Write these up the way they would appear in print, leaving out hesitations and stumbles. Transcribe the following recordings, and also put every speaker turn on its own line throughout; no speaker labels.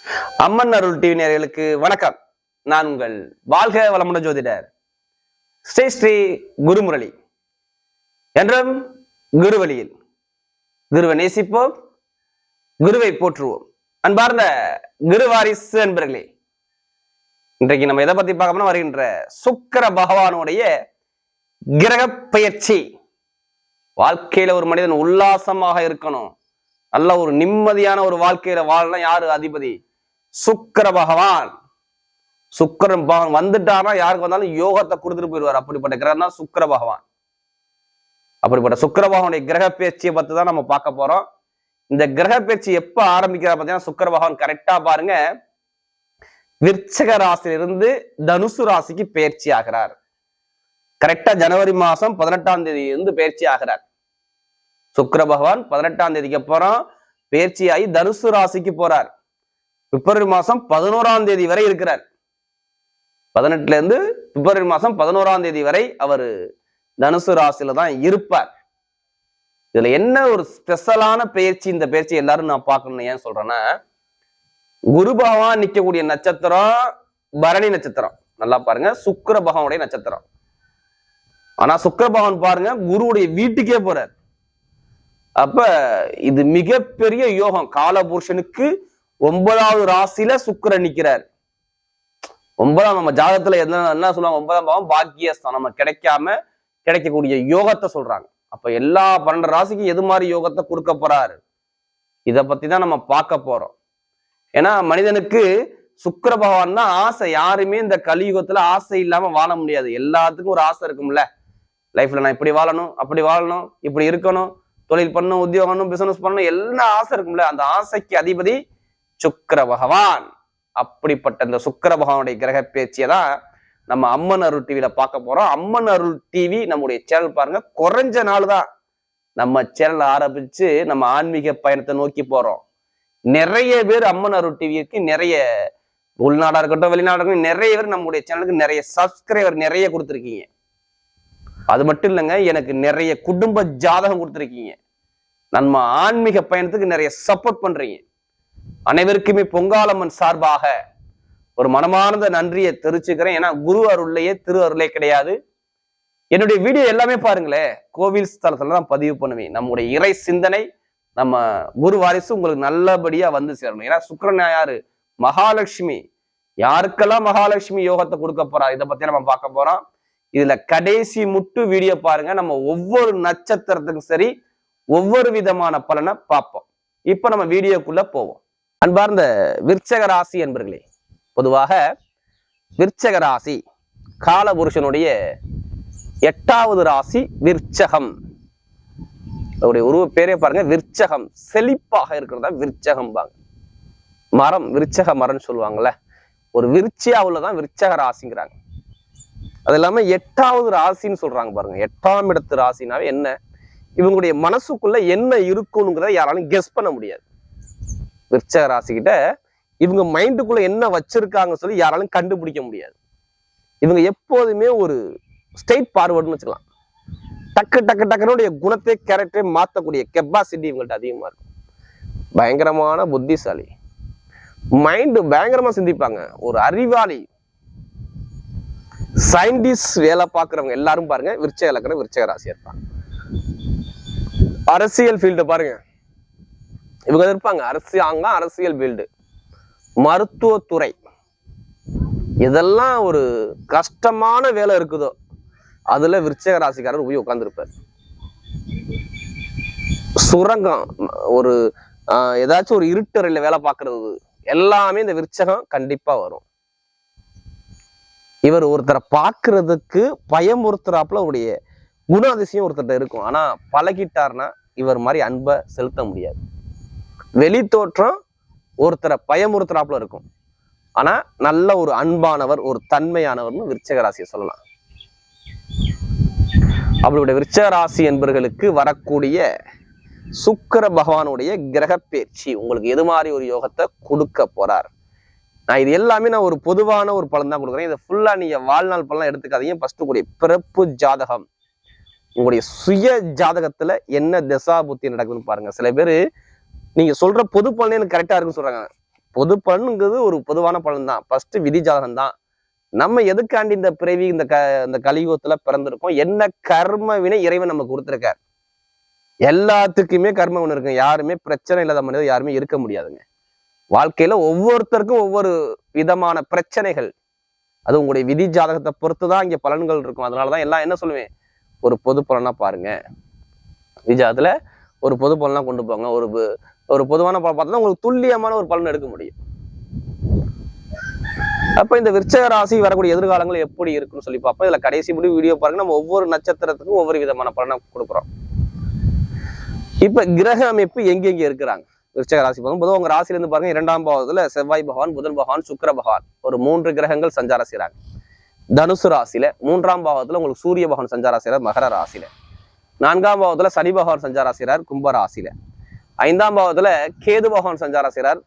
அம்மன் அருள் TV நேயர்களுக்கு வணக்கம். நான் உங்கள் வாழ்க வளமுடன் ஜோதிடர் ஸ்ரீ ஸ்ரீ குருமுரளி. என்றும் குருவழியில் குருவை நேசிப்போம், குருவை போற்றுவோம். அன்பார்ந்த குருவாரிசு அன்பர்களே, இன்றைக்கு நம்ம எதை பத்தி பார்க்கணும்னா, வருகின்ற சுக்கிர பகவானுடைய கிரக பயிற்சி. வாழ்க்கையில ஒரு மனிதன் உல்லாசமாக இருக்கணும், நல்ல ஒரு நிம்மதியான ஒரு வாழ்க்கையில வாழலாம். யாரு அதிபதி? சுக்கிர பகவான். சுக்கிரன் பகவான் வந்துட்டாருன்னா யாருக்கு வந்தாலும் யோகத்தை கொடுத்துட்டு போயிடுவார். அப்படிப்பட்ட கிரகம் தான் சுக்கிர பகவான். அப்படிப்பட்ட சுக்கிர பகவானுடைய கிரக பயிற்சியை பத்தி தான் நம்ம பார்க்க போறோம். இந்த கிரக பயிற்சி எப்ப ஆரம்பிக்கிறார் பார்த்தீங்கன்னா, சுக்கிர பகவான் கரெக்டா பாருங்க, விருச்சிக ராசியிலிருந்து தனுசு ராசிக்கு பயிற்சி ஆகிறார். கரெக்டா ஜனவரி மாசம் 18ஆம் தேதி இருந்து பயிற்சி ஆகிறார். சுக்கிர பகவான் 18ஆம் தேதிக்கு அப்புறம் பயிற்சியாகி தனுசு ராசிக்கு போறார். பிப்ரவரி மாசம் 11ஆம் தேதி வரை இருக்கிறார். 18ல இருந்து பிப்ரவரி மாசம் 11ஆம் தேதி வரை அவர் தனுசு ராசியில தான் இருப்பார். இதுல என்ன ஒரு ஸ்பெஷலான பயிற்சி, இந்த பயிற்சி எல்லாரும் நான் பார்க்கணும். ஏன் சொல்றேன்னா, குரு பகவான் நிக்கக்கூடிய நட்சத்திரம் பரணி நட்சத்திரம். நல்லா பாருங்க, சுக்கிர பகவானுடைய நட்சத்திரம். ஆனா சுக்கிர பகவான் பாருங்க குருவுடைய வீட்டுக்கே போறார். அப்ப இது மிகப்பெரிய யோகம். காலபுருஷனுக்கு 9வது ராசியில சுக்கிரன் நிக்கிறார். 9ஆம் நம்ம ஜாதகத்துல என்ன சொல்லுவாங்க, 9ஆம் பாவம் பாக்கியஸ்தானம், நம்ம கிடைக்காம கிடைக்கக்கூடிய யோகத்தை சொல்றாங்க. அப்ப எல்லா 12 ராசிக்கும் எது மாதிரி யோகத்தை கொடுக்க போறாரு, இத பத்தி தான் நம்ம பார்க்க போறோம். ஏன்னா மனிதனுக்கு சுக்கிர பகவான் தான் ஆசை. யாருமே இந்த கலியுகத்துல ஆசை இல்லாம வாழ முடியாது. எல்லாத்துக்கும் ஒரு ஆசை இருக்கும்ல. லைஃப்ல நான் இப்படி வாழணும், அப்படி வாழணும், இப்படி இருக்கணும், தொழில் பண்ணணும், உத்தியோகம், பிசினஸ் பண்ணணும், எல்லா ஆசை இருக்கும்ல. அந்த ஆசைக்கு அதிபதி சுக்கிர பகவான். அப்படிப்பட்ட இந்த சுக்கிர பகவானுடைய கிரக பேச்சியை தான் நம்ம அம்மன் அருள் டிவியில பார்க்க போறோம். அம்மன் அருள் டிவி நம்முடைய சேனல் பாருங்க, குறைஞ்ச நாள் தான் நம்ம சேனல் ஆரம்பிச்சு நம்ம ஆன்மீக பயணத்தை நோக்கி போறோம். நிறைய பேர் அம்மன் அருள் டிவிக்கு, நிறைய உள்நாடா இருக்கட்டும் வெளிநாடா இருக்கட்டும், நிறைய பேர் நம்முடைய சேனலுக்கு நிறைய சப்ஸ்கிரைபர் நிறைய கொடுத்துருக்கீங்க. அது மட்டும் இல்லைங்க, எனக்கு நிறைய குடும்ப ஜாதகம் கொடுத்துருக்கீங்க. நம்ம ஆன்மீக பயணத்துக்கு நிறைய சப்போர்ட் பண்றீங்க. அனைவருக்குமே பொங்காலம்மன் சார்பாக ஒரு மனமார்ந்த நன்றியை தெரிவிச்சுக்கிறேன். ஏன்னா குரு அருள்லையே திரு அருளே கிடையாது. என்னுடைய வீடியோ எல்லாமே பாருங்களேன், கோவில் ஸ்தலத்துல தான் பதிவு பண்ணுவேன். நம்முடைய இறை சிந்தனை, நம்ம குரு வாரிசு உங்களுக்கு நல்லபடியா வந்து சேரணும். ஏன்னா சுக்கிரன் யாரு? மகாலட்சுமி. யாருக்கெல்லாம் மகாலட்சுமி யோகத்தை கொடுக்க போறா, இதை பத்தி நம்ம பார்க்க போறோம். இதுல கடைசி முட்டு வீடியோ பாருங்க. நம்ம ஒவ்வொரு நட்சத்திரத்துக்கும் சரி ஒவ்வொரு விதமான பலனை பார்ப்போம். இப்ப நம்ம வீடியோக்குள்ள போவோம். அன்பார்ந்த விருச்சிக ராசி என்பர்களே, பொதுவாக விருச்சிக ராசி காலபுருஷனுடைய 8வது ராசி விருச்சகம். அவருடைய உருவ பேரே பாருங்க, விருச்சகம். செழிப்பாக இருக்கிறதா விருச்சகம் பாங்க. மரம், விருச்சக மரம்னு சொல்லுவாங்கல்ல, ஒரு விருச்சியாவுலதான் விருச்சக ராசிங்கிறாங்க. அது இல்லாம 8வது ராசின்னு சொல்றாங்க பாருங்க. 8ஆம் இடத்து ராசினாவே என்ன, இவங்களுடைய மனசுக்குள்ள என்ன இருக்குங்கிறத யாராலும் கெஸ் பண்ண முடியாது. விருச்சிக ராசிக்கிட்ட இவங்க மைண்டுக்குள்ள என்ன வச்சிருக்காங்க சொல்லி யாராலும் கண்டுபிடிக்க முடியாது. இவங்க எப்போதுமே ஒரு ஸ்ட்ரெயிட் ஃபார்வர்டுன்னு வச்சுக்கலாம். டக்கு டக்கு டக்குனுடைய குணத்தை, கேரக்டரை மாற்றக்கூடிய கெப்பாசிட்டி இவங்கள்ட்ட அதிகமா இருக்கும். பயங்கரமான புத்திசாலி, மைண்டு பயங்கரமா சிந்திப்பாங்க, ஒரு அறிவாளி, சயின்டிஸ்ட் வேலை பார்க்குறவங்க எல்லாரும் பாருங்க விருச்சிக லக்னம் விருச்சிக ராசியா இருப்பாங்க. அரசியல் ஃபீல்டு பாருங்க, இவங்க இருப்பாங்க. அரசியல் ஃபீல்டு, மருத்துவத்துறை, இதெல்லாம் ஒரு கஷ்டமான வேலை இருக்குதோ அதுல விருச்சிக ராசிக்காரர் போய் உட்கார்ந்துருப்பார். சுரங்கம், ஒரு ஏதாச்சும் ஒரு இருட்டறையில வேலை பார்க்கறது, எல்லாமே இந்த விருச்சகம் கண்டிப்பா வரும். இவர் ஒருத்தரை பார்க்கறதுக்கு பயமுறுத்துறாப்புல அவருடைய குணாதிசயம் ஒருத்தர் இருக்கும். ஆனா பழகிட்டார்னா இவர் மாதிரி அன்பை செலுத்த முடியாது. வெளி தோற்றம் ஒருத்தரை பயமுறுத்துறாப்புல இருக்கும், ஆனா நல்ல ஒரு அன்பானவர், ஒரு தன்மையானவர்னு விருச்சிக ராசியை சொல்லலாம். அவருடைய விருச்சிக ராசி என்பவர்களுக்கு வரக்கூடிய சுக்கிர பகவானுடைய கிரக பேச்சு உங்களுக்கு எது மாதிரி ஒரு யோகத்தை கொடுக்க போறார். நான் இது எல்லாமே நான் ஒரு பொதுவான ஒரு பலன் தான் கொடுக்குறேன். இதை ஃபுல்லா நீங்க வாழ்நாள் பலன் எடுத்துக்காதீங்க. ஃபர்ஸ்ட் உங்களுடைய பிறப்பு ஜாதகம், உங்களுடைய சுய ஜாதகத்துல என்ன தசா புத்தி நடக்குதுன்னு பாருங்க. சில பேர் நீங்க சொல்ற பொது பலனே எனக்கு கரெக்டா இருக்குன்னு சொல்றாங்க. பொது பலனுங்கிறது ஒரு பொதுவான பலன் தான். ஃபர்ஸ்ட் விதி ஜாதகம் தான். நம்ம எதுக்காண்டி இந்த பிறவி இந்த கலியுகத்துல பிறந்திருக்கோம், என்ன கர்ம வினை இறைவன் நமக்கு கொடுத்துருக்கார். எல்லாத்துக்குமே கர்ம வினை இருக்கு. யாருமே பிரச்சனை இல்லாத மனிதர் யாருமே இருக்க முடியாதுங்க. வாழ்க்கையில ஒவ்வொருத்தருக்கும் ஒவ்வொரு விதமான பிரச்சனைகள், அது உங்களுடைய விதி ஜாதகத்தை பொறுத்துதான் இங்க பலன்கள் இருக்கும். அதனாலதான் எல்லாம் என்ன சொல்லுவேன், ஒரு பொது பலனா பாருங்க. விதி ஜாதகத்துல ஒரு பொது பலனா கொண்டு போங்க. ஒரு பொதுவான பலன் பார்த்தா உங்களுக்கு துல்லியமான ஒரு பலன் எடுக்க முடியும். அப்ப இந்த விருச்சக ராசி வரக்கூடிய எதிர்காலங்கள் எப்படி இருக்குன்னு சொல்லி பார்ப்போம். இதுல கடைசி முடிவு வீடியோ பாருங்க. நம்ம ஒவ்வொரு நட்சத்திரத்துக்கும் ஒவ்வொரு விதமான பலனை கொடுக்குறோம். இப்ப கிரக அமைப்பு எங்கெங்க இருக்கிறாங்க விருச்சக ராசி பார்க்கும் பொதுவாக உங்க ராசில இருந்து பாருங்க, 2ஆம் பாவத்துல செவ்வாய் பகவான், புதன் பகவான், சுக்கிர பகவான் ஒரு 3 கிரகங்கள் சஞ்சாரம் செய்யறாங்க. தனுசு ராசியில 3ஆம் பாவத்துல உங்களுக்கு சூரிய பகவான் சஞ்சாரம் செய்யறார் மகர ராசியில. 4ஆம் பாவத்துல சனி பகவான் சஞ்சாரம் செய்யறார் கும்ப ராசியில. 5ஆம் பாவத்துல கேது பகவான் சஞ்சாரம் செய்யறார்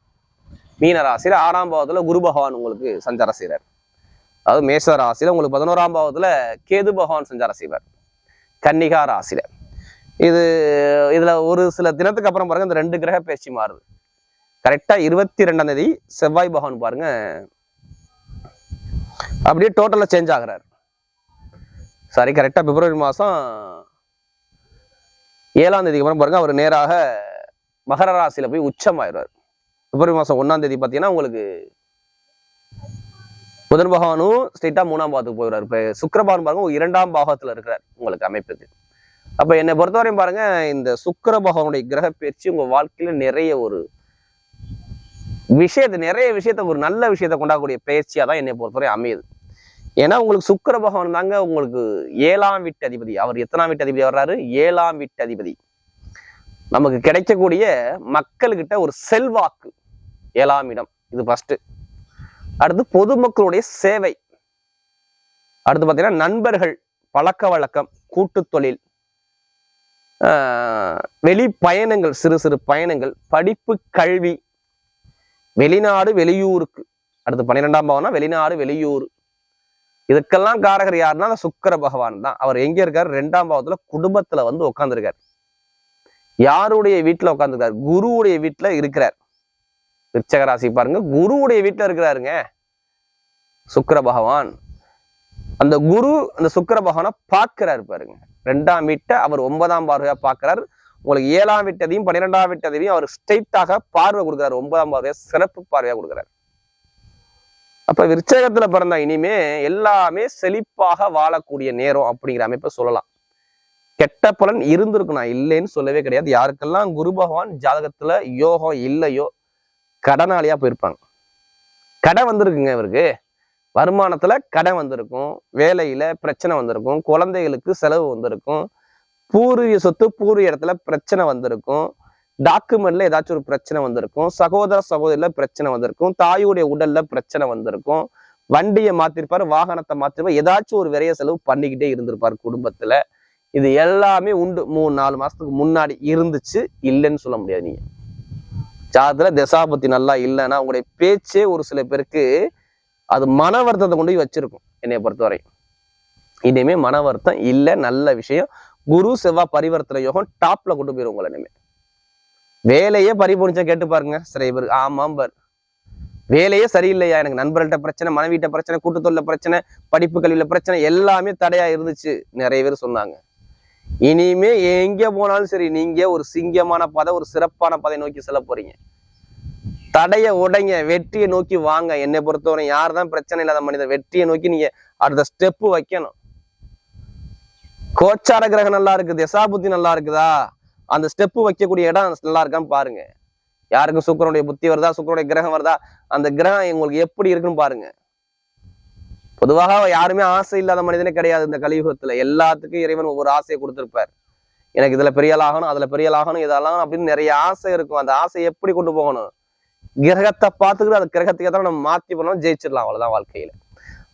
மீன ராசியில. 6ஆம் பாவத்துல குரு பகவான் உங்களுக்கு சஞ்சாரம் செய்யறார். அதாவது மேச ராசியில உங்களுக்கு 11ஆம் பாவத்துல கேது பகவான் சஞ்சாரம் செய்வார் கன்னிகா ராசியில. இதுல ஒரு சில தினத்துக்கு அப்புறம் பாருங்க இந்த 2 கிரக பயிற்சி மாறுது. கரெக்டா 22ஆம் தேதி செவ்வாய் பகவான் பாருங்க அப்படியே டோட்டலா சேஞ்ச் ஆகுறாரு. சாரி, கரெக்டா பிப்ரவரி மாசம் 7ஆம் தேதிக்கு அப்புறம் பாருங்க அவர் நேராக மகர ராசியில போய் உச்சமாயிடுவார். பிப்ரவரி மாசம் 1ஆம் தேதி பாத்தீங்கன்னா உங்களுக்கு புதன் பகவானும் ஸ்ட்ரெயிட்டா 3ஆம் பாவத்துக்கு போயிடுறாரு. இப்ப சுக்கிரபகவான் பாருங்க 2ஆம் பாவத்துல இருக்கிறார் உங்களுக்கு அமைப்புக்கு. அப்ப என்னை பொறுத்தவரையும் பாருங்க, இந்த சுக்கிர பகவானுடைய கிரக பயிற்சி உங்க வாழ்க்கையில நிறைய விஷயத்த ஒரு நல்ல விஷயத்த கொண்டாடக்கூடிய பயிற்சியா தான் என்னை பொறுத்தவரை அமையுது. ஏன்னா உங்களுக்கு சுக்கிர பகவான் தாங்க உங்களுக்கு 7ஆம் வீட்டு அதிபதி. அவர் எத்தனாம் வீட்டு அதிபதி வர்றாரு? 7ஆம் வீட்டு அதிபதி. நமக்கு கிடைக்கக்கூடிய மக்கள்கிட்ட ஒரு செல்வாக்கு 7ஆம் இடம், இது ஃபர்ஸ்ட். அடுத்து பொதுமக்களுடைய சேவை. அடுத்து பாத்தீங்கன்னா நண்பர்கள், பழக்க வழக்கம், கூட்டு தொழில், வெளி பயணங்கள், சிறு சிறு பயணங்கள், படிப்பு, கல்வி, வெளிநாடு வெளியூருக்கு. அடுத்து 12ஆம் பாவம்னா வெளிநாடு வெளியூர். இதுக்கெல்லாம் காரகர் யாருன்னா சுக்கிர பகவான் தான். அவர் எங்க இருக்காரு? 2ஆம் பாவத்துல குடும்பத்துல வந்து உட்கார்ந்துருக்காரு. யாருடைய வீட்டுல உட்கார்ந்துருக்காரு? குருவுடைய வீட்டுல இருக்கிறார். விருச்சக ராசி பாருங்க, குருவுடைய வீட்டுல இருக்கிறாருங்க சுக்கிர பகவான். அந்த குரு அந்த சுக்கிர பகவானை பார்க்கிறாரு பாருங்க. 2ஆம் வீட்டை அவர் 9ஆம் பார்வையா பார்க்கிறார். உங்களுக்கு 7ஆம் வீட்டதையும் 12ஆம் வீட்டதையும் அவர் ஸ்ட்ரெயிட்டாக பார்வை கொடுக்குறாரு. 9ஆம் பார்வையா சிறப்பு பார்வையா கொடுக்குறாரு. அப்ப விருச்சகத்துல பிறந்தா இனிமே எல்லாமே செழிப்பாக வாழக்கூடிய நேரம் அப்படிங்கிற அமைப்பை சொல்லலாம். கெட்ட பலன் இருந்திருக்கும், நான் இல்லைன்னு சொல்லவே கிடையாது. யாருக்கெல்லாம் குரு பகவான் ஜாதகத்துல யோகம் இல்லையோ கடனாளியா போயிருப்பாங்க. கடை வந்திருக்குங்க இவருக்கு, வருமானத்துல கடை வந்திருக்கும், வேலையில பிரச்சனை வந்திருக்கும், குழந்தைகளுக்கு செலவு வந்திருக்கும், பூர்வீக சொத்து பூர்வீக இடத்துல பிரச்சனை வந்திருக்கும், டாக்குமெண்ட்ல ஏதாச்சும் ஒரு பிரச்சனை வந்திருக்கும், சகோதர சகோதரில பிரச்சனை வந்திருக்கும், தாயுடைய உடல்ல பிரச்சனை வந்திருக்கும், வண்டியை மாத்திருப்பாரு, வாகனத்தை மாத்திருப்பாரு, ஏதாச்சும் ஒரு விரைய செலவு பண்ணிக்கிட்டே இருந்திருப்பாரு குடும்பத்துல. இது எல்லாமே உண்டு. 3-4 மாசத்துக்கு முன்னாடி இருந்துச்சு, இல்லைன்னு சொல்ல முடியாது. நீங்க ஜாதகத்துல தசாபத்தி நல்லா இல்லைன்னா உங்களுடைய பேச்சே ஒரு சில பேருக்கு அது மன வருத்தத்தை கொண்டு போய் வச்சிருக்கும். என்னைய பொறுத்தவரை இனிமே மன வருத்தம் இல்லை, நல்ல விஷயம். குரு செவ்வாய் பரிவர்த்தனை யோகம் டாப்ல கொண்டு போயிடும் உங்களை. இனிமே வேலையே பறிபோனிச்சா கேட்டு பாருங்க சில பேர். ஆமாம் பார், வேலையே சரியில்லையா, எனக்கு நண்பர்கள்ட்ட பிரச்சனை, மனைவிட்ட பிரச்சனை, கூட்டுத்தொழில பிரச்சனை, படிப்பு கல்வியில பிரச்சனை, எல்லாமே தடையா இருந்துச்சு நிறைய பேர் சொன்னாங்க. இனிமே எங்க போனாலும் சரி, நீங்க ஒரு சிங்கமான பதை, ஒரு சிறப்பான பதை நோக்கி செல்ல போறீங்க. தடைய உடைங்க, வெற்றியை நோக்கி வாங்க. என்னை பொறுத்தவரை யாருதான் பிரச்சனை இல்லாத மனிதர், வெற்றியை நோக்கி நீங்க அடுத்த ஸ்டெப்பு வைக்கணும். கோச்சார கிரகம் நல்லா இருக்குது, தசாபுத்தி நல்லா இருக்குதா, அந்த ஸ்டெப்பு வைக்கக்கூடிய இடம் நல்லா இருக்கான்னு பாருங்க. யாருக்கும் சுக்கிரனுடைய புத்தி வருதா, சுக்கிரனுடைய கிரகம் வருதா, அந்த கிரகம் உங்களுக்கு எப்படி இருக்குன்னு பாருங்க. பொதுவாக யாருமே ஆசை இல்லாத மனிதனே கிடையாது இந்த கலியுகத்துல. எல்லாத்துக்கும் இறைவன் ஒவ்வொரு ஆசையை கொடுத்திருப்பார். எனக்கு இதுல பெரிய ஆகணும், அதுல பெரிய ஆகணும், இதெல்லாம் அப்படின்னு நிறைய ஆசை இருக்கும். அந்த ஆசை எப்படி கொண்டு போகணும்? கிரகத்தை பார்த்துக்கிட்டு அந்த கிரகத்துக்கு தான் நம்ம மாத்தி பண்ணோம், ஜெயிச்சிடலாம். அவ்வளவுதான் வாழ்க்கையில.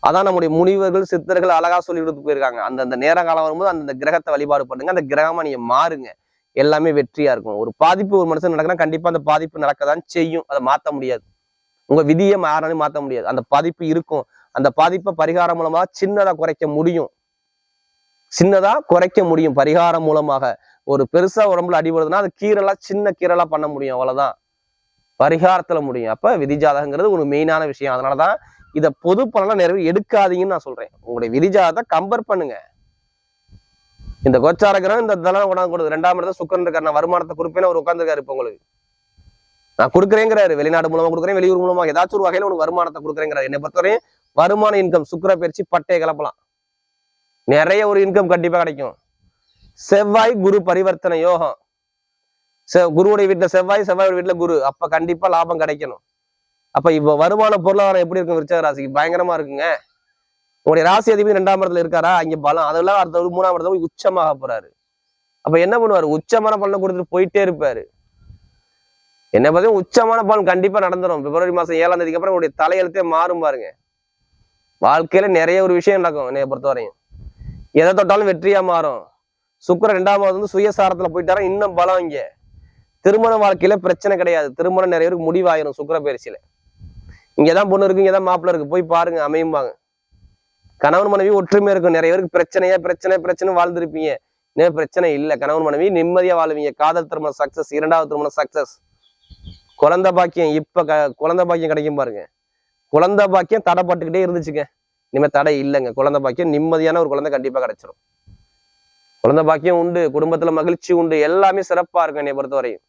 அதான் நம்முடைய முனிவர்கள் சித்தர்கள் அழகா சொல்லி கொடுத்து போயிருக்காங்க. அந்த நேர காலம் வரும்போது அந்த கிரகத்தை வழிபாடு பண்ணுங்க, அந்த கிரகமா நீங்க மாறுங்க, எல்லாமே வெற்றியா இருக்கும். ஒரு பாதிப்பு ஒரு மனுஷன் நடக்குன்னா கண்டிப்பா அந்த பாதிப்பு நடக்கதான் செய்யும். அதை மாத்த முடியாது, உங்க விதியை யாராலையும் மாத்த முடியாது. அந்த பாதிப்பு இருக்கும். அந்த பாதிப்பை பரிகாரம் மூலமா சின்னதா குறைக்க முடியும். பரிகாரம் மூலமாக ஒரு பெருசா உடம்புல அடிபடுதுன்னா அது கீரலா, சின்ன கீரலா பண்ண முடியும், அவ்வளவுதான். பரிகாரத்துல முடியும். அப்ப விதிஜாதகங்கிறது ஒரு மெயினான விஷயம். அதனாலதான் இதை பொது பலனா நிறைய எடுக்காதீங்கன்னு நான் சொல்றேன். உங்களுடைய விதிஜாதத்தை கம்பேர் பண்ணுங்க. இந்த கோச்சார கிரகம் இந்த இதெல்லாம் கொண்டாந்து கொடுக்குது. 2ஆம் இடத்துல சுக்கிரன் இருக்காரு. நான் வருமானத்தை கொடுப்பேன்னு அவர் உட்காந்துருக்காரு. இப்ப உங்களுக்கு நான் கொடுக்குறேங்கிறாரு. வெளிநாடு மூலமா கொடுக்குறேன், வெளியூர் மூலமா ஏதாச்சும் ஒரு வகையில உனக்கு வருமானத்தை கொடுக்குறேங்கிறாரு. என்னை பொறுத்தவரையும் வருமான இன்கம் சுக்கிர பயிற்சி பட்டையை கிளப்பலாம். நிறைய ஒரு இன்கம் கண்டிப்பா கிடைக்கும். செவ்வாய் குரு பரிவர்த்தனை யோகம். குருவுடைய வீட்டுல செவ்வாய், செவ்வாயோட வீட்டுல குரு. அப்ப கண்டிப்பா லாபம் கிடைக்கணும். அப்ப இப்ப வருமான பொருளாதாரம் எப்படி இருக்கும்? விருச்சக ராசிக்கு பயங்கரமா இருக்குங்க. உங்களுடைய ராசி அதிபதி 2ஆம் இடத்துல இருக்காரா? அங்க பலம். அதெல்லாம் அடுத்த 3ஆம் இடத்துல போய் உச்சமாக போறாரு. அப்ப என்ன பண்ணுவாரு? உச்சமான பலனை கொடுத்துட்டு போயிட்டே இருப்பாரு. என்ன பார்த்தீங்கன்னா உச்சமான பலன் கண்டிப்பா நடந்துடும். பிப்ரவரி மாசம் 7ஆம் தேதிக்கு அப்புறம் உங்களுடைய தலையெழுத்தே மாறும் பாருங்க. வாழ்க்கையில நிறைய ஒரு விஷயம் நடக்கும். என்னைய பொறுத்தவரையும் எதை தொட்டாலும் வெற்றியா மாறும். சுக்கிரன் 2ஆம் இடம் வந்து சுயசாரத்துல போயிட்டாரா இன்னும் பலம். இங்க திருமண வாழ்க்கையில பிரச்சனை கிடையாது. திருமணம் நிறைய பேருக்கு முடிவாயிரும் சுக்கிர பயிற்சியில. இங்கதான் பொண்ணு இருக்கு, இங்கதான் மாப்பிள்ள இருக்கு, போய் பாருங்க அமையும்பாங்க. கணவன் மனைவி ஒற்றுமை இருக்கும். நிறைய பேருக்கு பிரச்சனை வாழ்ந்துருப்பீங்க. இன்னும் பிரச்சனை இல்லை. கணவன் மனைவி நிம்மதியா வாழ்வீங்க. காதல் திருமணம் சக்சஸ், 2ஆவது திருமணம் சக்சஸ். குழந்தை பாக்கியம் இப்ப குழந்தை பாக்கியம் கிடைக்கும் பாருங்க. குழந்தை பாக்கியம் தடைப்பட்டுக்கிட்டே இருந்துச்சுங்க. இனிமே தடை இல்லைங்க. குழந்தை பாக்கியம் நிம்மதியான ஒரு குழந்தை கண்டிப்பா கிடைச்சிடும். குழந்தை பாக்கியம் உண்டு, குடும்பத்துல மகிழ்ச்சி உண்டு, எல்லாமே சிறப்பா இருக்கும். என்னை பொறுத்தவரையும்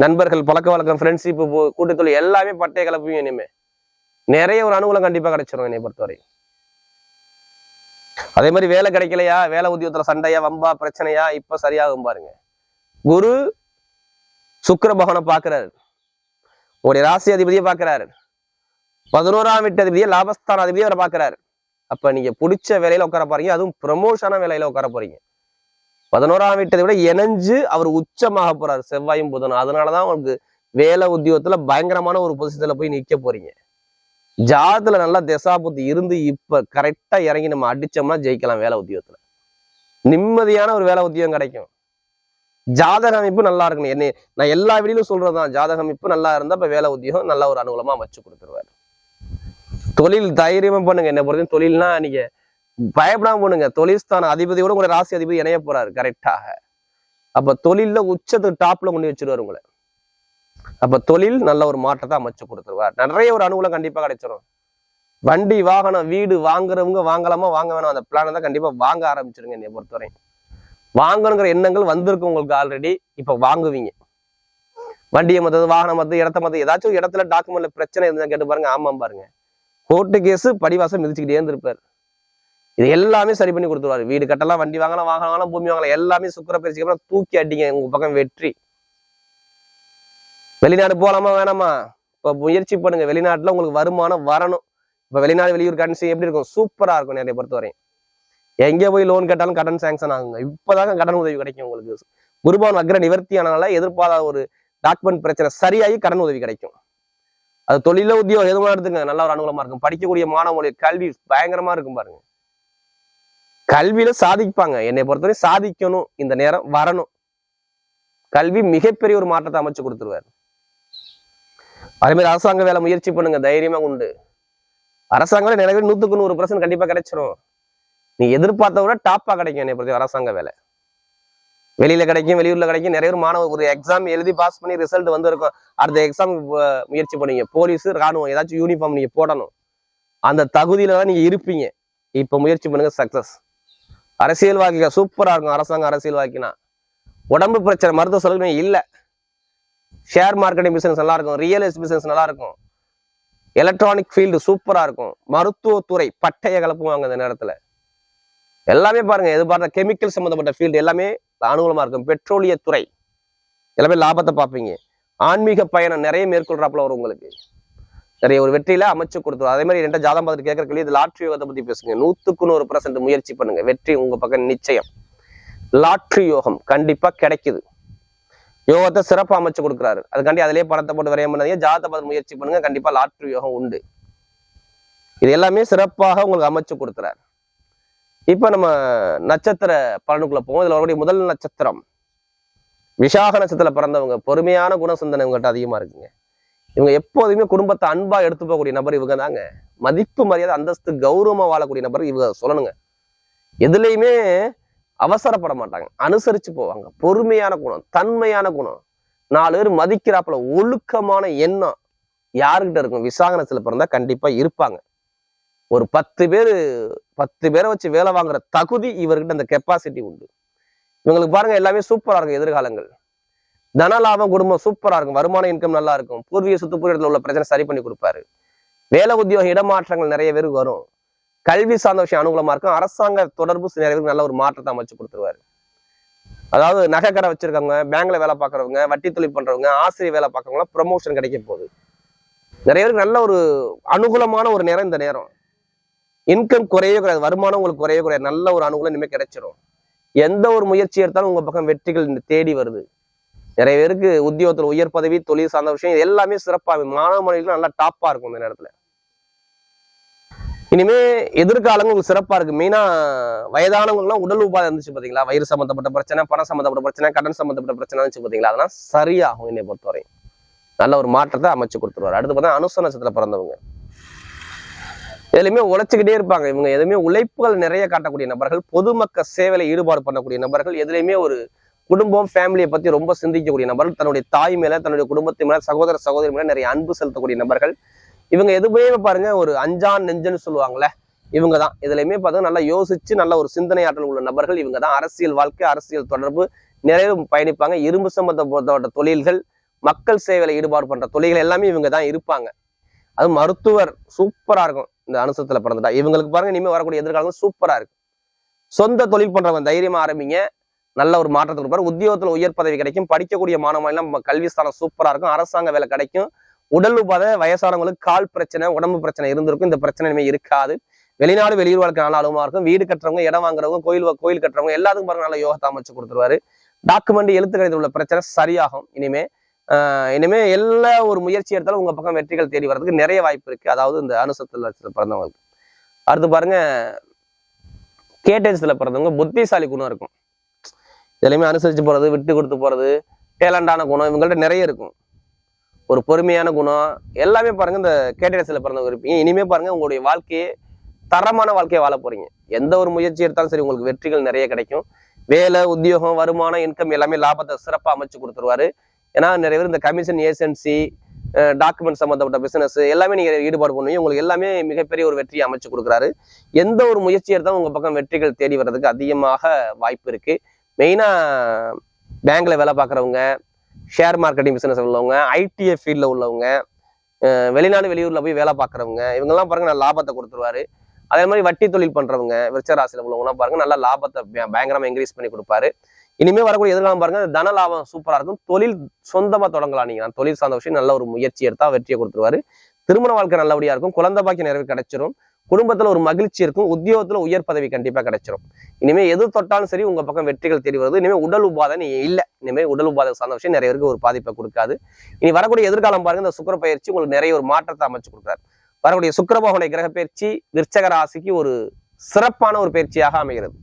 நண்பர்கள், பழக்க வழக்கம், ஃப்ரெண்ட்ஷிப், கூட்டத்தொழில் எல்லாமே பட்டைய கலப்புவீங்க. இனிமே நிறைய ஒரு அனுகூலம் கண்டிப்பா கிடைச்சிடும். என்னை பொறுத்தவரை அதே மாதிரி வேலை கிடைக்கலையா, வேலை உத்தியோகத்துல சண்டையா, வம்பா, பிரச்சனையா, இப்ப சரியாகும் பாருங்க. குரு சுக்கிர பகவானை பாக்குறாரு. உங்களுடைய ராசி அதிபதியை பாக்குறாரு. 11ஆம் வீட்டு அதிபதியை, லாபஸ்தான அதிபதியை அவரை பாக்குறாரு. அப்ப நீங்க பிடிச்ச வேலையில உட்கார போறீங்க. அதுவும் ப்ரமோஷனான வேலையில உட்கார போறீங்க. 11ஆம் வீட்டை விட இணைஞ்சு அவர் உச்சமாக போறாரு செவ்வாயும் புதனும். அதனாலதான் உங்களுக்கு வேலை உத்தியோகத்துல பயங்கரமான ஒரு பொசிஷன்ல போய் நிக்க போறீங்க. ஜாதத்துல நல்லா திசாபுத்தி இருந்து இப்ப கரெக்டா இறங்கி நம்ம அடிச்சோம்னா ஜெயிக்கலாம். வேலை உத்தியோகத்துல நிம்மதியான ஒரு வேலை உத்தியோகம் கிடைக்கும். ஜாதக அமைப்பு நல்லா இருக்கணும். என்ன நான் எல்லா வீடியிலும் சொல்றதுதான், ஜாதக அமைப்பு நல்லா இருந்தா இப்ப வேலை உத்தியோகம் நல்ல ஒரு அனுகூலமா வச்சு கொடுத்துருவாரு. தொழில் தைரியமா பண்ணுங்க. என்ன பொறுத்த தொழில்னா நீங்க பயப்படாம பண்ணுங்க. தொழில்ஸ்தான அதிபதியோட உங்களை ராசி அதிபதி இணைய போறாரு கரெக்டாக. அப்ப தொழில்ல உச்சத்துக்கு டாப்ல கொண்டு வச்சிருவாரு உங்களை. அப்ப தொழில் நல்ல ஒரு மாற்றத்தை அமைச்சு கொடுத்துருவார். நிறைய ஒரு அனுகூலம் கண்டிப்பா கிடைச்சிடும். வண்டி, வாகனம், வீடு வாங்குறவங்க வாங்கலாமா வாங்க வேணாம் அந்த பிளானை தான் கண்டிப்பா வாங்க ஆரம்பிச்சிருங்க. என்னை பொறுத்தவரை வாங்கணுங்கிற எண்ணங்கள் வந்திருக்கு உங்களுக்கு ஆல்ரெடி. இப்ப வாங்குவீங்க. வண்டியை மத்தது, வாகனம் மத்தது, இடத்த மத்தது, ஏதாச்சும் இடத்துல டாக்குமெண்ட்ல பிரச்சனை இருந்தா கேட்டு பாருங்க. ஆமாம் பாருங்க, கோர்ட்டு கேஸ் படிவாசம் மிதிச்சுக்கிட்டே இருந்திருப்பாரு. இது எல்லாமே சரி பண்ணி கொடுத்துருவாரு. வீடு கட்டலாம், வண்டி வாங்கலாம், வாகனம், பூமி வாங்கலாம், எல்லாமே சுக்கிர பயிற்சிக்கு அப்புறம் தூக்கி அடிங்க. உங்க பக்கம் வெற்றி. வெளிநாடு போகலாமா வேணாமா? இப்ப முயற்சி பண்ணுங்க. வெளிநாட்டுல உங்களுக்கு வருமானம் வரணும். இப்ப வெளிநாடு வெளியூர் கரன்சி எப்படி இருக்கும்? சூப்பரா இருக்கும். நிறைய பொறுத்தவரையும் எங்கே போய் லோன் கேட்டாலும் கடன் சாங்ஷன் ஆகுங்க. இப்பதாங்க கடன் உதவி கிடைக்கும் உங்களுக்கு. குருபவன் வக்ர நிவர்த்தி ஆனால எதிர்பாராத ஒரு டாக்குமெண்ட் பிரச்சனை சரியாகி கடன் உதவி கிடைக்கும். அது தொழில உத்தியோகம் எதுவும் எடுத்துங்க, நல்ல ஒரு அனுகூலமா இருக்கும். படிக்கக்கூடிய மாணவர்களுடைய கல்வி பயங்கரமா இருக்கும் பாருங்க. கல்வியில சாதிப்பாங்க. என்னை பொறுத்தவரை சாதிக்கணும், இந்த நேரம் வரணும். கல்வி மிகப்பெரிய ஒரு மாற்றத்தை அமைச்சு கொடுத்துருவாரு. அதே மாதிரி அரசாங்க வேலை முயற்சி பண்ணுங்க, தைரியமா உண்டு. அரசாங்க வேலை நிறைய 100க்கு 100% கண்டிப்பா கிடைச்சிடும். நீ எதிர்பார்த்த விட டாப்பா கிடைக்கும். என்னை பொறுத்த அரசாங்க வேலை வெளியில கிடைக்கும், வெளியூர்ல கிடைக்கும். நிறைய மாணவர் ஒரு எக்ஸாம் எழுதி பாஸ் பண்ணி ரிசல்ட் வந்து இருக்கும். அடுத்த எக்ஸாம் முயற்சி பண்ணுவீங்க. போலீஸ், ராணுவம், ஏதாச்சும் யூனிஃபார்ம் நீங்க போடணும். அந்த தகுதியில தான் நீங்க இருப்பீங்க. இப்ப முயற்சி பண்ணுங்க, சக்சஸ். அரசியல்வாதிகள் சூப்பரா இருக்கும். அரசாங்கம் அரசியல்வாதினா உடம்பு பிரச்சனை, மருத்துவ செலவு இல்லை. ஷேர் மார்க்கெட்டிங் பிசினஸ் நல்லா இருக்கும். ரியல் எஸ்டேட் பிசினஸ் நல்லா இருக்கும். எலக்ட்ரானிக் ஃபீல்டு சூப்பரா இருக்கும். மருத்துவத்துறை பட்டைய கலப்புவாங்க இந்த நேரத்துல. எல்லாமே பாருங்க, எதிர்பார்த்த கெமிக்கல் சம்பந்தப்பட்ட ஃபீல்டு எல்லாமே அனுகூலமா இருக்கும். பெட்ரோலிய துறை எல்லாமே லாபத்தை பார்ப்பீங்க. ஆன்மீக பயணம் நிறைய மேற்கொள்றாப்புல வரும் உங்களுக்கு. நிறைய ஒரு வெற்றியில அமைச்சு கொடுத்துரும். அதே மாதிரி 2 ஜாதகம் பார்த்துட்டு கேட்கற கேள்வி, இது லாட்ரி யோகத்தை பத்தி பேசுங்க. 100க்கு 100% முயற்சி பண்ணுங்க, வெற்றி உங்க பக்கம் நிச்சயம். லாட்ரி யோகம் கண்டிப்பா கிடைக்குது. யோகத்தை சிறப்பா அமைச்சு கொடுக்குறாரு. அதுக்காண்டி அதிலேயே பணத்தை போட்டு விரையம் பண்ணாதீங்க. ஜாதகத்தை பார்த்து முயற்சி பண்ணுங்க, கண்டிப்பா லாட்ரி யோகம் உண்டு. இது எல்லாமே சிறப்பாக உங்களுக்கு அமைச்சு கொடுக்குறாரு. இப்ப நம்ம நட்சத்திர பலனுக்குள்ள போவோம். இதுல வரக்கூடிய முதல் நட்சத்திரம் விசாக நட்சத்திரத்துல பிறந்தவங்க. பொறுமையான குணசிந்தனை இவங்ககிட்ட அதிகமா இருக்குங்க. இவங்க எப்போதுமே குடும்பத்தை அன்பா எடுத்து போகக்கூடிய நபர் இவங்க தாங்க. மதிப்பு, மரியாதை, அந்தஸ்து, கௌரவமா வாழக்கூடிய நபர் இவங்க சொல்லணுங்க. எதுலையுமே அவசரப்பட மாட்டாங்க, அனுசரிச்சு போவாங்க. பொறுமையான குணம், தன்மையான குணம்,
4 பேர் மதிக்கிறாப்புல ஒழுக்கமான எண்ணம் யாருக்கிட்ட இருக்கும்? விசாகனத்துல பிறந்தா கண்டிப்பா இருப்பாங்க. ஒரு 10 பேரை வச்சு வேலை வாங்குற தகுதி இவர்கிட்ட அந்த கெப்பாசிட்டி உண்டு. இவங்களுக்கு பாருங்க எல்லாமே சூப்பரா இருக்கும். எதிர்காலங்கள் தன லாபம், குடும்பம் சூப்பரா இருக்கும். வருமான இன்கம் நல்லா இருக்கும். பூர்வீக சுத்துப்புறத்துல உள்ள பிரச்சனை சரி பண்ணி கொடுப்பாரு. வேலை உத்தியோக இடமாற்றங்கள் நிறைய பேருக்கு வரும். கல்வி சார்ந்த விஷயம் அனுகூலமா இருக்கும். அரசாங்க தொடர்பு நிறைய பேருக்கு நல்ல ஒரு மாற்றத்தை அமைச்சு கொடுத்துருவாரு. அதாவது நகைக்கடை வச்சிருக்கவங்க, பேங்க்ல வேலை பார்க்கறவங்க, வட்டி தொழில் பண்றவங்க, ஆசிரியர் வேலை பார்க்கறவங்க ப்ரமோஷன் கிடைக்க போகுது. நிறைய பேருக்கு நல்ல ஒரு அனுகூலமான ஒரு நேரம் இந்த நேரம். இன்கம் குறையவே குறையாது, வருமானம் உங்களுக்கு குறையவே குறையாது. நல்ல ஒரு அனுகூலம் இனிமேல் கிடைச்சிடும். எந்த ஒரு முயற்சி எடுத்தாலும் உங்க பக்கம் வெற்றிகள் தேடி வருது. நிறைய பேருக்கு உத்தியோகத்துல உயர் பதவி, தொழில் சார்ந்த விஷயம் எல்லாமே சிறப்பாக மாணவ மாணவிகள் நல்லா டாப்பா இருக்கும் இந்த நேரத்துல. இனிமே எதிர்காலங்கள் உங்களுக்கு சிறப்பா இருக்கு. மெயினா வயதானவங்க எல்லாம் உடல் உபாதை இருந்துச்சு பாத்தீங்களா, வயிறு சம்பந்தப்பட்ட பிரச்சனை, பணம் சம்பந்தப்பட்ட பிரச்சனை, கடன் சம்பந்தப்பட்ட பிரச்சனை இருந்துச்சு பாத்தீங்களா, அதெல்லாம் சரியாகும். என்னை பொறுத்தவரை நல்ல ஒரு மாற்றத்தை அமைச்சு கொடுத்துருவாரு. அடுத்து பார்த்தா அனுச நட்சத்திரத்துல பிறந்தவங்க எதுலையுமே உழைச்சுக்கிட்டே இருப்பாங்க. இவங்க எதுவுமே உழைப்புகள் நிறைய காட்டக்கூடிய நபர்கள், பொதுமக்கள் சேவையில ஈடுபாடு பண்ணக்கூடிய நபர்கள், எதுலையுமே ஒரு குடும்பம் ஃபேமிலியை பத்தி ரொம்ப சிந்திக்கக்கூடிய நபர்கள், தன்னுடைய தாய் மேல, தன்னுடைய குடும்பத்தின் மேல, சகோதர சகோதரி மேல நிறைய அன்பு செலுத்தக்கூடிய நபர்கள். இவங்க எதுவுமே பாருங்க ஒரு அஞ்சான் நெஞ்சன்னு சொல்லுவாங்கல்ல, இவங்க தான். இதுலையுமே பார்த்தா நல்லா யோசிச்சு நல்ல ஒரு சிந்தனை ஆற்றல் உள்ள நபர்கள் இவங்க தான். அரசியல் வாழ்க்கை, அரசியல் தொடர்பு நிறைய பயணிப்பாங்க. இரும்பு சம்பந்தப்பட்ட தொழில்கள், மக்கள் சேவையில ஈடுபாடு பண்ற தொழில்கள் எல்லாமே இவங்க தான் இருப்பாங்க. அது மருத்துவர் சூப்பரா இருக்கும் இந்த அனுசத்துல பிறந்துட்டா. இவங்களுக்கு பாருங்க இனிமே வரக்கூடிய எதிர்காலங்கள் சூப்பரா இருக்கு. சொந்த தொழில் பண்றவங்க தைரியமா ஆரம்பிங்க, நல்ல ஒரு மாற்றத்தை கொடுப்பாரு. உத்தியோகத்துல உயர் பதவி கிடைக்கும். படிக்கக்கூடிய மாணவர்கள் கல்வி ஸ்தானம் சூப்பரா இருக்கும். அரசாங்க வேலை கிடைக்கும். உடல் உபாதை, வயசானவங்களுக்கு கால் பிரச்சனை, உடம்பு பிரச்சனை இருந்திருக்கும். இந்த பிரச்சனை இனிமே இருக்காது. வெளிநாடு வெளியூர் வாழ்க்கை நல்ல அனுபவமா இருக்கும். வீடு கட்டுறவங்க, இடம் வாங்குறவங்க, கோயில் கட்டுறவங்க எல்லாத்துக்கும் பாருங்க நல்ல யோகத்தை அமைச்சு கொடுத்துருவாரு. டாக்குமெண்ட், எழுத்து கடிதம் உள்ள பிரச்சனை சரியாகும். இனிமே எல்லா ஒரு முயற்சி எடுத்தாலும் உங்க பக்கம் வெற்றிகள் தேடி வர்றதுக்கு நிறைய வாய்ப்பு இருக்கு. அதாவது இந்த அனுசத்துல பிறந்தவங்களுக்கு. அடுத்து பாருங்க கேட்டேஜ்ல பிறந்தவங்க புத்திசாலி குணம் இருக்கும். இதுலையுமே அனுசரிச்சு போறது, விட்டு கொடுத்து போறது, டேலண்டான குணம் இவங்கள்ட்ட நிறைய இருக்கும். ஒரு பொறுமையான குணம் எல்லாமே பாருங்க இந்த கேட்டேஜ்ல பிறந்தவங்க இருப்பீங்க. இனிமே பாருங்க உங்களுடைய வாழ்க்கையே தரமான வாழ்க்கையை வாழ போறீங்க. எந்த ஒரு முயற்சி எடுத்தாலும் சரி உங்களுக்கு வெற்றிகள் நிறைய கிடைக்கும். வேலை, உத்தியோகம், வருமானம், இன்கம் எல்லாமே லாபத்தை சிறப்பாக அமைச்சு கொடுத்துருவாரு. ஏன்னா நிறைய பேர் இந்த கமிஷன் ஏஜென்சி, டாக்குமெண்ட் சம்பந்தப்பட்ட பிசினஸ் எல்லாமே நீங்க ஈடுபாடு பண்ணுவீங்க. உங்களுக்கு எல்லாமே மிகப்பெரிய ஒரு வெற்றியை அமைச்சு கொடுக்குறாரு. எந்த ஒரு முயற்சி எடுத்தாலும் உங்க பக்கம் வெற்றிகள் தேடி வர்றதுக்கு அதிகமாக வாய்ப்பு இருக்கு. மெயினா பேங்க்ல வேலை பார்க்குறவங்க, ஷேர் மார்க்கெட்டிங் பிசினஸ் உள்ளவங்க, ஐடிஎஃப் ஃபீல்ட்ல உள்ளவங்க, வெளிநாடு வெளியூர்ல போய் வேலை பார்க்குறவங்க இவங்கெல்லாம் பாருங்க நல்ல லாபத்தை கொடுத்துருவாரு. அதே மாதிரி வட்டி தொழில் பண்றவங்க, விருச்சராசியில உள்ளவங்கலாம் பாருங்க நல்ல லாபத்தை பயங்கரமா இன்க்ரீஸ் பண்ணி கொடுப்பாரு. இனிமே வரக்கூடிய எதிர்காலம் பாருங்க தன லாபம் சூப்பரா இருக்கும். தொழில் சொந்தமா தொடங்கலாம். நீங்க தொழில் சார்ந்த விஷயம் நல்ல ஒரு முயற்சி எடுத்தா வெற்றியை கொடுத்துருவாரு. திருமண வாழ்க்கை நல்லபடியா இருக்கும். குழந்தை பாக்கிய நிறைவு கிடைச்சிரும். குடும்பத்துல ஒரு மகிழ்ச்சி இருக்கும். உத்தியோகத்துல உயர் பதவி கண்டிப்பா கிடைச்சிரும். இனிமே எது தொட்டாலும் சரி உங்க பக்கம் வெற்றிகள் தேடி வருது. இனிமே உடல் உபாதை நீ இல்லை. இனிமே உடல் உபாதை சார்ந்த விஷயம் நிறைய பேருக்கு ஒரு பாதிப்பை கொடுக்காது. இனி வரக்கூடிய எதிர்காலம் பாருங்க இந்த சுக்கிர பயிற்சி உங்களுக்கு நிறைய ஒரு மாற்றத்தை அமைச்சு கொடுக்குறாரு. வரக்கூடிய சுக்கிர பகவானுடைய கிரக பயிற்சி விருச்சக ராசிக்கு ஒரு சிறப்பான ஒரு பயிற்சியாக அமைகிறது.